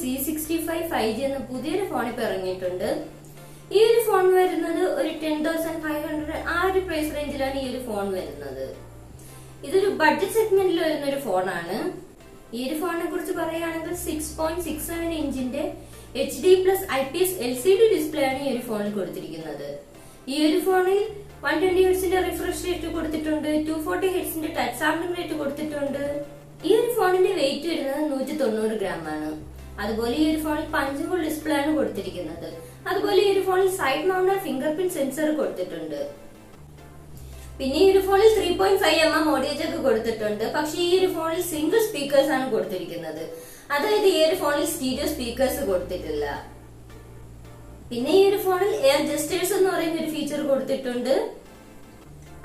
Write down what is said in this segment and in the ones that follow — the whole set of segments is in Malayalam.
C65 5G എന്ന പുതിയൊരു ഫോൺ ഇപ്പൊ ഇറങ്ങിയിട്ടുണ്ട്. ഈ ഒരു ഫോൺ വരുന്നത് ഒരു 10,500 ആ ഒരു പ്രൈസ് റേഞ്ചിലാണ് ഈ ഒരു ഫോൺ വരുന്നത്. ഇതൊരു ബഡ്ജറ്റ് സെഗ്മെന്റിൽ വരുന്ന ഒരു ഫോണാണ്. ഈ ഒരു ഫോണിനെ കുറിച്ച് പറയുകയാണെങ്കിൽ 6.67 ഇഞ്ചിന്റെ HD+ IPS LCD ഡിസ്പ്ലേ ആണ് ഈ ഒരു ഫോണിൽ കൊടുത്തിരിക്കുന്നത്. ഈ ഒരു ഫോണിൽ 120 ഹെർട്സിന്റെ റിഫ്രഷ് റേറ്റ് കൊടുത്തിട്ടുണ്ട്, 240 ഹെർട്സിന്റെ ടച്ച് സാമ്പിളിംഗ് റേറ്റ് കൊടുത്തിട്ടുണ്ട്. ഈ ഒരു ഫോണിന്റെ വെയിറ്റ് വരുന്നത് 190 ഗ്രാം ആണ്. അതുപോലെ ഈ ഒരു ഫോണിൽ പഞ്ചബിൾ ഡിസ്പ്ലേ ആണ് കൊടുത്തിരിക്കുന്നത്. അതുപോലെ ഈ ഒരു ഫോണിൽ side mounted finger print sensor കൊടുത്തിട്ടുണ്ട്. പിന്നെ ഈ ഒരു ഫോണിൽ 3.5mm ഓഡിയോ ജാക്ക് കൊടുത്തിട്ടുണ്ട്. പക്ഷെ ഈ ഒരു ഫോണിൽ സിംഗിൾ സ്പീക്കേഴ്സ് ആണ് കൊടുത്തിരിക്കുന്നത്. അതായത് ഈ ഒരു ഫോണിൽ സ്റ്റീരിയോ സ്പീക്കേഴ്സ് കൊടുത്തിട്ടില്ല. പിന്നെ ഈ ഒരു ഫോണിൽ എയർ ജസ്റ്റേഴ്സ് എന്ന് പറയുന്ന ഒരു ഫീച്ചർ കൊടുത്തിട്ടുണ്ട്.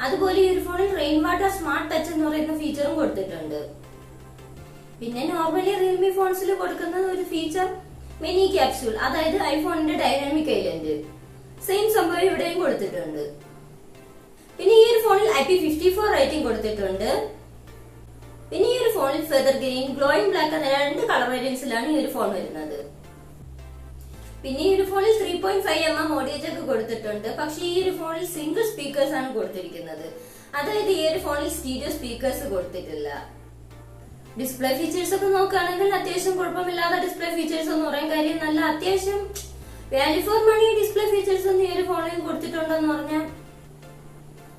അതുപോലെ ഈ ഒരു ഫോണിൽ റെയിൻ വാട്ടർ സ്മാർട്ട് ടച്ച് എന്ന് പറയുന്ന ഫീച്ചറും കൊടുത്തിട്ടുണ്ട്. പിന്നെ നോർമലി റിയൽമി ഫോൺസിൽ കൊടുക്കുന്ന ഒരു ഫീച്ചർ മിനി ക്യാപ്സ്യൂൾ, അതായത് ഐഫോണിന്റെ ഡൈനാമിക് ഐലൻഡ്, സെയിം സംഭവം ഇവിടെയും കൊടുത്തിട്ടുണ്ട്. പിന്നെ ഈ ഒരു ഫോണിൽ IP54 റേറ്റിംഗ് കൊടുത്തിട്ടുണ്ട്. പിന്നെ ഈ ഒരു ഫോണിൽ ഫെദർ ഗ്രീൻ, ഗ്ലോയിങ് ബ്ലാക്ക് എന്ന 2 കളർ വേരിയൻസിലാണ് ഈ ഒരു ഫോൺ വരുന്നത്. പിന്നെ ഈ ഒരു ഫോണിൽ 3.5mm ഓഡിയോ ജാക്ക് കൊടുത്തിട്ടുണ്ട്. പക്ഷെ ഈ ഒരു ഫോണിൽ സിംഗിൾ സ്പീക്കേഴ്സ് ആണ് കൊടുത്തിരിക്കുന്നത്. അതായത് ഈ ഒരു ഫോണിൽ സ്റ്റീരിയോ സ്പീക്കേഴ്സ് കൊടുത്തിട്ടില്ല. ഡിസ്പ്ലേ ഫീച്ചേഴ്സ് ഒക്കെ നോക്കുകയാണെങ്കിൽ അത്യാവശ്യം കുഴപ്പമില്ലാത്ത ഡിസ്പ്ലേ ഫീച്ചേഴ്സ് എന്ന് പറയാൻ കാര്യം നല്ല അത്യാവശ്യം value for money display features ഒന്നും ഈ ഒരു ഫോണിൽ കൊടുത്തിട്ടുണ്ടെന്ന് പറഞ്ഞാൽ,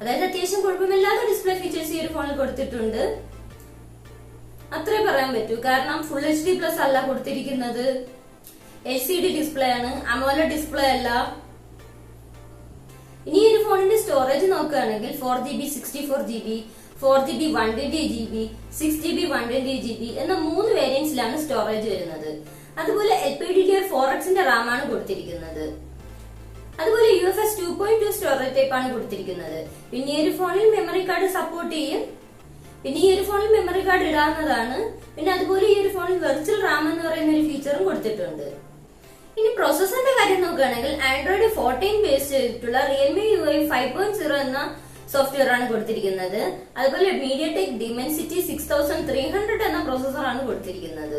അതായത് അത്യാവശ്യം കുഴപ്പമില്ലാത്ത ഡിസ്പ്ലേ ഫീച്ചേഴ്സ് ഈ ഒരു ഫോണിൽ കൊടുത്തിട്ടുണ്ട് അത്രേ പറയാൻ പറ്റൂ. കാരണം ഫുൾ HD+ അല്ല കൊടുത്തിരിക്കുന്നത്, LCD ഡിസ്പ്ലേ ആണ്, AMOLED ഡിസ്പ്ലേ അല്ല. ഇനി ഈ ഒരു ഫോണിന്റെ സ്റ്റോറേജ് നോക്കുകയാണെങ്കിൽ 4GB 64GB 4GB 120GB 6GB 120GB എന്ന 3 വേരിയന്റ്സിലാണ് സ്റ്റോറേജ് വരുന്നത്. അതുപോലെ LPDDR4X റാം ആണ് കൊടുത്തിരിക്കുന്നത്. അതുപോലെ UFS 2.2 സ്റ്റോറേജ് ടൈപ്പ് ആണ് കൊടുത്തിരിക്കുന്നത്. പിന്നെ ഈ ഒരു ഫോണിൽ മെമ്മറി കാർഡ് സപ്പോർട്ട് ചെയ്യും. പിന്നെ ഈ ഒരു ഫോണിൽ മെമ്മറി കാർഡ് ഇടാവുന്നതാണ്. പിന്നെ അതുപോലെ ഈ ഒരു ഫോണിൽ വെർച്വൽ റാം എന്ന് പറയുന്ന ഒരു ഫീച്ചറും കൊടുത്തിട്ടുണ്ട്. ഇനി പ്രോസസറിന്റെ കാര്യം നോക്കുകയാണെങ്കിൽ ആൻഡ്രോയിഡ് 14 ബേസ് ചെയ്തിട്ടുള്ള റിയൽമി UI 5.0 എന്ന സോഫ്റ്റ്വെയർ ആണ് കൊടുത്തിരിക്കുന്നത്. അതുപോലെ മീഡിയടെക് ഡിമെൻസിറ്റി 6300 എന്ന പ്രോസസർ ആണ് കൊടുത്തിരിക്കുന്നത്.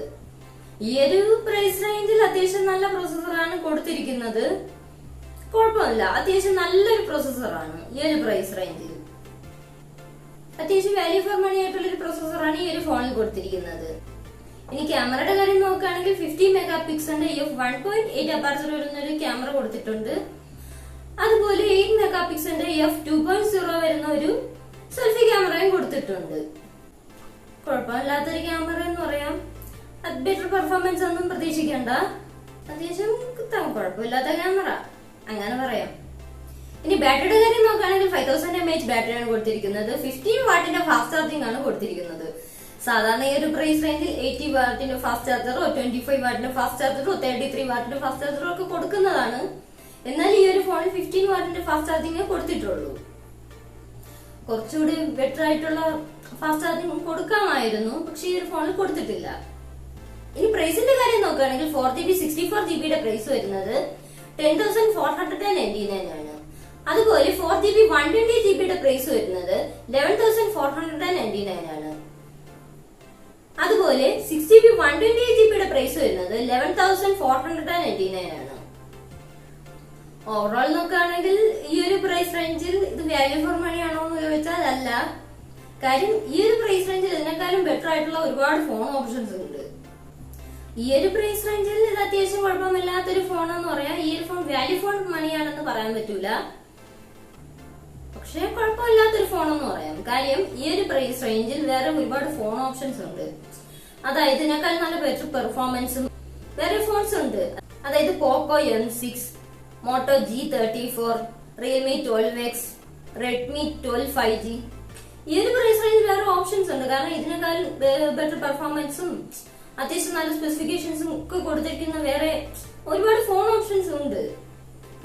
ഈ ഒരു പ്രൈസ് റേഞ്ചിൽ അത്യാവശ്യം നല്ല പ്രോസസർ ആണ് കൊടുത്തിരിക്കുന്നത്. കുഴപ്പമില്ല, അത്യാവശ്യം നല്ലൊരു പ്രോസസറാണ് ഈ ഒരു പ്രൈസ് റേഞ്ചിൽ. അത്യാവശ്യം വാല്യൂ ഫോർ മണി ആയിട്ടുള്ള ഒരു പ്രോസസറാണ് ഈ ഒരു ഫോണിൽ കൊടുത്തിരിക്കുന്നത്. ഇനി ക്യാമറയുടെ കാര്യം നോക്കുകയാണെങ്കിൽ 50 മെഗാപിക്സലിന്റെ f1.8 അപ്പർച്ചർ വരുന്ന ഒരു ക്യാമറ കൊടുത്തിട്ടുണ്ട്. അതുപോലെ 8 മെഗാപിക്സലിന്റെ f2.0 വരുന്ന ഒരു സെൽഫി ക്യാമറയും കൊടുത്തിട്ടുണ്ട്. കുഴപ്പമില്ലാത്തൊരു ക്യാമറ എന്ന് പറയാം. ബെറ്റർ പെർഫോമൻസ് ഒന്നും പ്രതീക്ഷിക്കണ്ട, അത്യാവശ്യം കുഴപ്പമില്ലാത്ത ക്യാമറ അങ്ങനെ പറയാം. ഇനി ബാറ്ററിയുടെ കാര്യം നോക്കുകയാണെങ്കിൽ 5000 mAh ബാറ്ററിയാണ് കൊടുത്തിരിക്കുന്നത്. 15 വാട്ടിന്റെ ഫാസ്റ്റ് ചാർജിംഗ് ആണ് കൊടുത്തിരിക്കുന്നത്. സാധാരണ ഈ ഒരു പ്രൈസ് റേഞ്ചിൽ 80 വാട്ടിന്റെ ഫാസ്റ്റ് ചാർജറോ 25 വാട്ടിന്റെ ഫാസ്റ്റ് ചാർജറോ 33 വാട്ടിന്റെ ഫാസ്റ്റ് ചാർജറോ ഒക്കെ കൊടുക്കുന്നതാണ്. എന്നാൽ ഈ ഒരു ഫോണിൽ 15 വാട്ടിന്റെ ഫാസ്റ്റ് ചാർജിംഗ് കൊടുത്തിട്ടുള്ളൂ. കുറച്ചുകൂടി ബെറ്റർ ആയിട്ടുള്ള ഫാസ്റ്റ് ചാർജിംഗ് കൊടുക്കാമായിരുന്നു, പക്ഷെ ഈ ഒരു ഫോണിൽ കൊടുത്തിട്ടില്ല. ഇനി പ്രൈസിന്റെ കാര്യം നോക്കുകയാണെങ്കിൽ 4GB 64GB പ്രൈസ് വരുന്നത് 10,499 ആണ്. അതുപോലെ 4GB 120GB പ്രൈസ് വരുന്നത് 11,499 ആണ്. അതുപോലെ 6GB 128GB പ്രൈസ് വരുന്നത് 11,499 ആണ്. ഓവറോൾ നോക്കുകയാണെങ്കിൽ ഈ ഒരു പ്രൈസ് റേഞ്ചിൽ ഇത് വാല്യൂ ഫോർ മണി ആണോ എന്ന് ചോദിച്ചാൽ അല്ല. കാര്യം ഈ ഒരു പ്രൈസ് റേഞ്ചിൽ ഇതിനേക്കാളും ബെറ്റർ ആയിട്ടുള്ള ഒരുപാട് ഫോൺ ഓപ്ഷൻസ് ഉണ്ട്. ഈ ഒരു പ്രൈസ് റേഞ്ചിൽ ഇത് അത്യാവശ്യം കുഴപ്പമില്ലാത്തൊരു ഫോൺ എന്ന് പറയാം. ഈ ഒരു ഫോൺ വാല്യൂ ഫോർ മണിയാണെന്ന് പറയാൻ പറ്റൂല, പക്ഷെ കുഴപ്പമില്ലാത്തൊരു ഫോൺ എന്ന് പറയാം. കാര്യം ഈ ഒരു പ്രൈസ് റേഞ്ചിൽ വേറെ ഒരുപാട് ഫോൺ ഓപ്ഷൻസ് ഉണ്ട്. അതായത് ഇതിനേക്കാൾ നല്ല ബെറ്റർ പെർഫോമൻസും വേറെ ഫോൺസ് ഉണ്ട്. അതായത് പോക്കോ M6, motto G34, Realme 12X, Redmi 12 5G. ഈ ഒരു പ്രൈസ് റേഞ്ചിൽ വേറെ ഓപ്ഷൻസ് ഉണ്ട്. കാരണം ഇതിനേക്കാൾ ബെറ്റർ പെർഫോമൻസും അത്യാവശ്യം നല്ല സ്പെസിഫിക്കേഷൻസും ഒക്കെ കൊടുത്തിരിക്കുന്ന വേറെ ഒരുപാട് ഫോൺ ഓപ്ഷൻസ് ഉണ്ട്.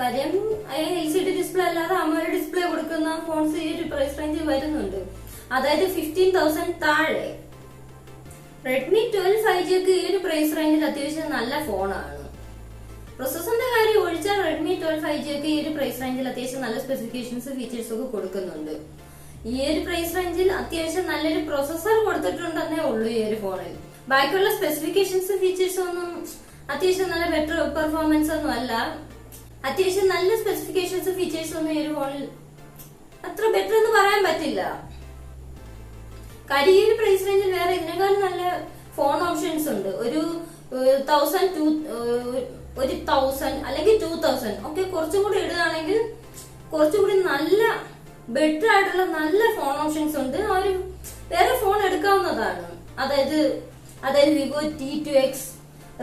കാര്യം LCD ഡിസ്പ്ലേ അല്ലാതെ AMOLED ഡിസ്പ്ലേ കൊടുക്കുന്ന ഫോൺസ് ഈ ഒരു പ്രൈസ് റേഞ്ചിൽ വരുന്നുണ്ട്. അതായത് 15,000 താഴെ. റെഡ്മി 12 5G ഒക്കെ ഈ ഒരു പ്രൈസ് റേഞ്ചിൽ അത്യാവശ്യം നല്ല ഫോണാണ്. പ്രോസസറിന്റെ കാര്യം ഒഴിച്ചാൽ റെഡ്മി 12 5G ഒക്കെ ഈ ഒരു പ്രൈസ് റേഞ്ചിൽ അത്യാവശ്യം നല്ല സ്പെസിഫിക്കേഷൻസ് ഫീച്ചേഴ്സ് ഒക്കെ കൊടുക്കുന്നുണ്ട്. ഈ ഒരു പ്രൈസ് റേഞ്ചിൽ അത്യാവശ്യം നല്ലൊരു പ്രോസസർ കൊടുത്തിട്ടുണ്ടെന്നേ ഉള്ളൂ ഈ ഒരു ഫോണിൽ. ബാക്കിയുള്ള സ്പെസിഫിക്കേഷൻസ് ഫീച്ചേഴ്സ് ഒന്നും അത്യാവശ്യം നല്ല ബെറ്റർ പെർഫോമൻസ് ഒന്നും അല്ല. അത്യാവശ്യം നല്ല സ്പെസിഫിക്കേഷൻസ് ഫീച്ചേഴ്സ് ഒന്നും ഈ ഒരു ഫോണിൽ അത്ര ബെറ്റർ എന്ന് പറയാൻ പറ്റില്ല. കാര്യം ഈ ഒരു പ്രൈസ് റേഞ്ചിൽ വേറെ ഇതിനേക്കാളും നല്ല ഫോൺ ഓപ്ഷൻസ് ഉണ്ട്. ഒരു 1000 അല്ലെങ്കിൽ 2000 ഒക്കെ കുറച്ചും കൂടി ഇടുകയാണെങ്കിൽ കുറച്ചും കൂടി നല്ല ബെറ്റർ ആയിട്ടുള്ള നല്ല ഫോൺ ഓപ്ഷൻസ് ഉണ്ട്. ആ ഒരു വേറെ ഫോൺ എടുക്കാവുന്നതാണ്. അതായത് വിവോ T2X,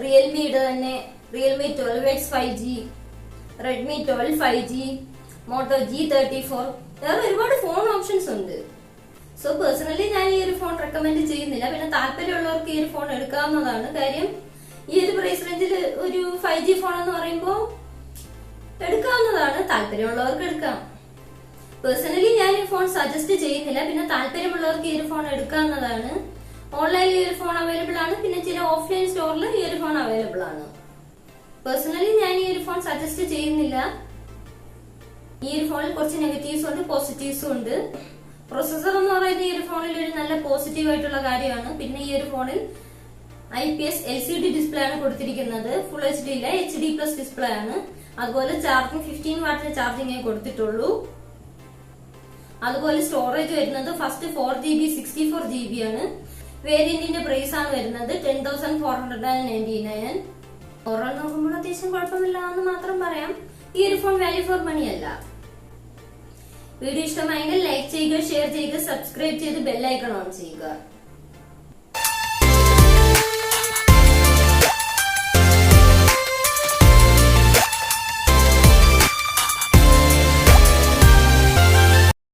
റിയൽമിയുടെ തന്നെ Realme 12X 5G, Redmi 12 5G, motto G34, വേറെ ഒരുപാട് ഫോൺ ഓപ്ഷൻസ് ഉണ്ട്. സോ പേഴ്സണലി ഞാൻ ഈ ഒരു ഫോൺ റെക്കമെൻഡ് ചെയ്യുന്നില്ല. പിന്നെ താല്പര്യമുള്ളവർക്ക് ഈ ഒരു ഫോൺ എടുക്കാവുന്നതാണ്. കാര്യം ഈ ഒരു പ്രൈസ് റേഞ്ചിൽ ഒരു 5G ഫോൺ എന്ന് പറയുമ്പോൾ എടുക്കാവുന്നതാണ്. താല്പര്യമുള്ളവർക്ക് എടുക്കാം. പേഴ്സണലി ഞാൻ ഈ ഫോൺ സജസ്റ്റ് ചെയ്യുന്നില്ല. പിന്നെ താല്പര്യമുള്ളവർക്ക് ഈ ഒരു ഫോൺ എടുക്കാവുന്നതാണ്. ഓൺലൈനിൽ ഈ ഒരു ഫോൺ അവൈലബിൾ ആണ്. പിന്നെ ചില ഓഫ്ലൈൻ സ്റ്റോറിൽ ഈ ഒരു ഫോൺ അവൈലബിൾ ആണ്. പേഴ്സണലി ഞാൻ ഈ ഒരു ഫോൺ സജസ്റ്റ് ചെയ്യുന്നില്ല. ഈ ഒരു ഫോണിൽ കുറച്ച് നെഗറ്റീവ്സ് ഉണ്ട്, പോസിറ്റീവ്സും ഉണ്ട്. പ്രൊസസർ എന്ന് പറയുന്നത് ഈ ഒരു ഫോണിൽ ഒരു നല്ല പോസിറ്റീവ് ആയിട്ടുള്ള കാര്യമാണ്. പിന്നെ ഈ ഒരു ഫോണിൽ IPS LCD ഡിസ്പ്ലേ ആണ് കൊടുത്തിരിക്കുന്നത്. ഫുൾ HD ഇല്ല, HD+ ഡിസ്പ്ലേ ആണ്. അതുപോലെ ചാർജിങ് 15 വാട്ടിന്റെ ചാർജിങ്ങേ കൊടുത്തിട്ടുള്ളൂ. അതുപോലെ സ്റ്റോറേജ് വരുന്നത് ഫസ്റ്റ് 4GB 64GB ആണ്. വേരിയന്റിന്റെ പ്രൈസ് ആണ് വരുന്നത് 10,499. ഓവറോൾ നോക്കുമ്പോൾ അത്യാവശ്യം കുഴപ്പമില്ല എന്ന് മാത്രം പറയാം. ഈ ഒരു ഫോൺ വാല്യൂ ഫോർ മണി അല്ല. വീഡിയോ ഇഷ്ടമായെങ്കിൽ ലൈക്ക് ചെയ്യുക, ഷെയർ ചെയ്യുക, സബ്സ്ക്രൈബ് ചെയ്ത് ബെൽ ഐക്കൺ ഓൺ ചെയ്യുക.